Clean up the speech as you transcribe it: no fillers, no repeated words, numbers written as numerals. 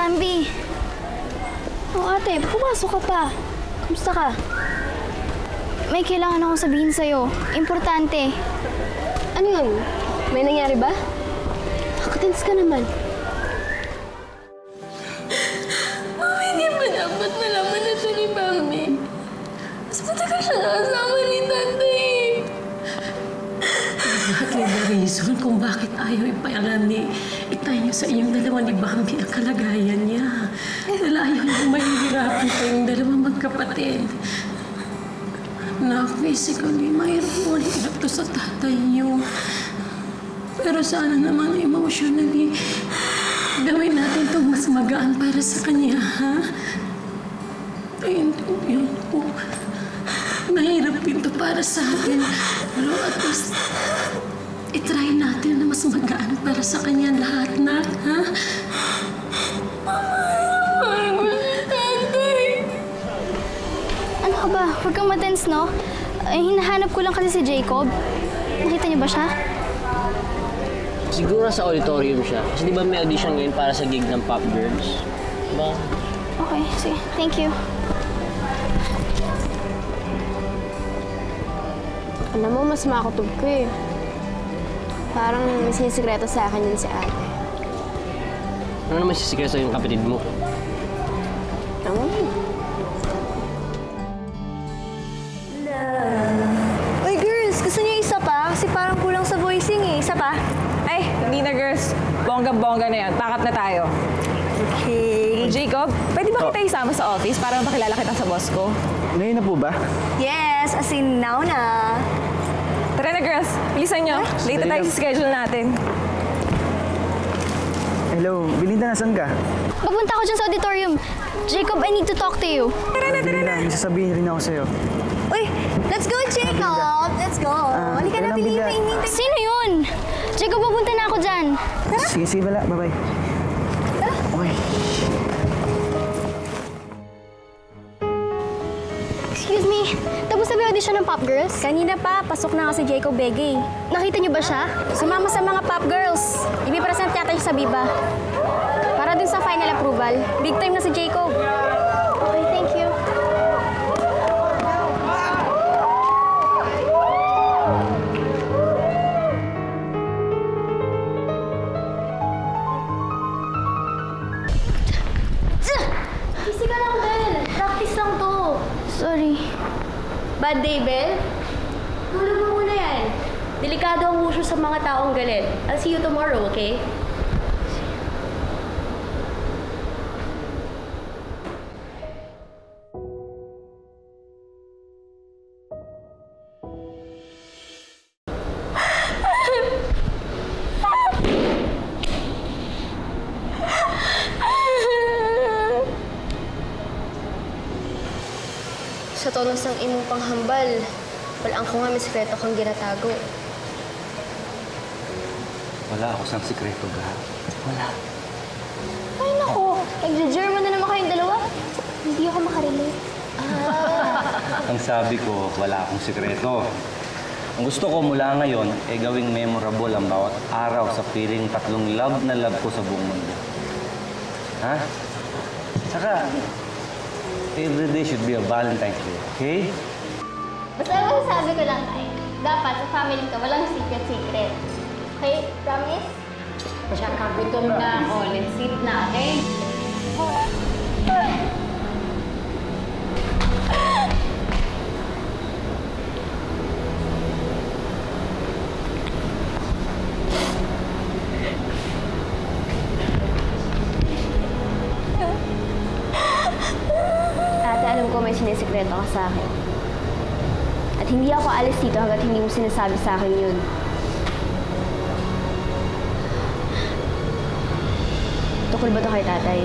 Bambi! Oh, ate, pumasok ka pa. Kamusta ka? May kailangan akong sabihin sa'yo. Importante. Ano yun? May nangyari ba? Nakatins ka naman. Mama, hindi ba dapat malaman na ito ni Bambi? Mas matagal siya nakasama ni tatay. Exactly the reason kung bakit ayaw ipayagan ni itay niyo sa inyong dalawa ni Bambi ang kalagayan niya. Dahil ayaw niyo mahihirapan kayong dalawang magkapatid. Na physically, mahirap to sa tatay niyo. Pero sana naman emotionally, gawin natin itong mas magaan para sa kanya, ha? Ayun po. Mahirap din to para sa atin. Pero at least, itry natin na mas magaan para sa kanya lahat na, ha? Ano ka ba? Huwag kang matense, no? Hinahanap ko lang kasi si Jacob. Nakita niyo ba siya? Siguro sa auditorium siya. Kasi di ba may audition ngayon para sa gig ng Pop Girls? Diba? Okay, sige. Thank you. Alam mo, mas makakutub ko eh. Parang may sinisikreto sa akin yun si ate. Ano naman sisikreto yung kapatid mo? Ano? Uy, girls! Gusto niyo isa pa? Kasi parang kulang sa voicing eh. Isa pa? Ay, hindi na girls. Bongga-bongga na yan. Pakat na tayo. Okay. Jacob, pwede ba kita isama sa office para makilala kita sa boss ko? Ngayon na po ba? Yes, as in now na. Tara na girls, bilisan nyo. Late na tayo sa schedule natin. Hello, Belinda, nasan ka? Papunta ako dyan sa auditorium. Jacob, I need to talk to you. Belinda, may sasabihin rin ako sa'yo. Uy, let's go, Jacob! Let's go! Halika na, piliin mo inintay. Sino yun? Jacob, papunta na ako dyan. Sige, sige, wala. Bye-bye. Okay. Excuse me, tapos na ba yung audition ng Pop Girls? Kanina pa, pasok na kasi Jacob Begay. Nakita niyo ba siya? Sumama sa mga Pop Girls. Ipipresent yata siya sa Viva. Para dun sa final approval. Big time na si Jacob. Okay, thank you. Busy ka lang, Bel. Practice lang to. Sorry. Bad day, Bel? Tulog mo muna yan. Delikado ang wushu sa mga taong galit. I'll see you tomorrow, okay? Sa tono sang imong panghambal, walang ko nga may sekreto kang ginatago. Wala ako sang sikreto, ga. Wala. Ay, naku. Nag-German na naman kayong dalawa. Hindi ako makarelate. Ang sabi ko, wala akong sikreto. Ang gusto ko mula ngayon ay gawing memorable ang bawat araw sa piling tatlong love na love ko sa buong mundo. Ha? Saka, every day should be a Valentine's Day, okay? Basta masasabi ko lang ay, dapat sa family ka, walang secret-secret. Okay? Promise? Tsaka gutom na ako. Let's eat na, okay? Ate, alam ko may sinisikreto ka sa akin. At hindi ako alis dito hanggat hindi mo sinasabi sa akin yun. Tukol ba to kay tatay?